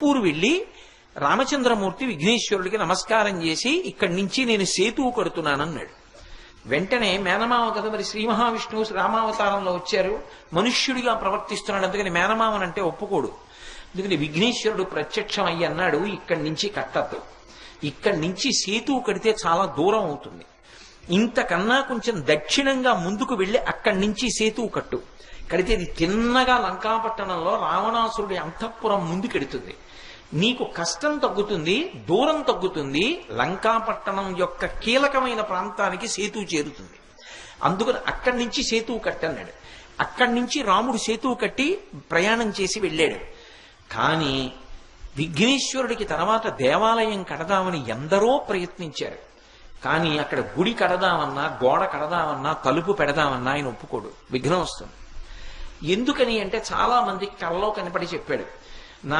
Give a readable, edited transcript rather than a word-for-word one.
పూరు వెళ్ళి రామచంద్రమూర్తి విఘ్నేశ్వరుడికి నమస్కారం చేసి ఇక్కడి నుంచి నేను సేతువు కడుతున్నానన్నాడు. వెంటనే మేనమామ కదా మరి శ్రీ మహావిష్ణువు రామావతారంలో వచ్చారు, మనుష్యుడిగా ప్రవర్తిస్తున్నాడు, అందుకని మేనమామనంటే ఒప్పుకోడు. అందుకని విఘ్నేశ్వరుడు ప్రత్యక్షం అయ్యి అన్నాడు, ఇక్కడి నుంచి కట్టద్దు, ఇక్కడి నుంచి సేతువు కడితే చాలా దూరం అవుతుంది, ఇంతకన్నా కొంచెం దక్షిణంగా ముందుకు వెళ్ళి అక్కడి నుంచి సేతువు కట్టు, కడితే ఇది తిన్నగా లంకాపట్టణంలో రావణాసురుడి అంతఃపురం ముందుకెడుతుంది, నీకు కష్టం తగ్గుతుంది, దూరం తగ్గుతుంది, లంకాపట్టణం యొక్క కీలకమైన ప్రాంతానికి సేతువు చేరుతుంది, అందుకని అక్కడి నుంచి సేతువు కట్టన్నాడు. అక్కడి నుంచి రాముడు సేతువు కట్టి ప్రయాణం చేసి వెళ్ళాడు. కానీ విఘ్నేశ్వరుడికి తర్వాత దేవాలయం కడదామని ఎందరో ప్రయత్నించారు. కానీ అక్కడ గుడి కడదామన్నా, గోడ కడదామన్నా, తలుపు పెడదామన్నా ఆయన ఒప్పుకోడు, విఘ్నం వస్తుంది. ఎందుకని అంటే చాలా మందికి కళ్ళలో కనపడి చెప్పాడు, నా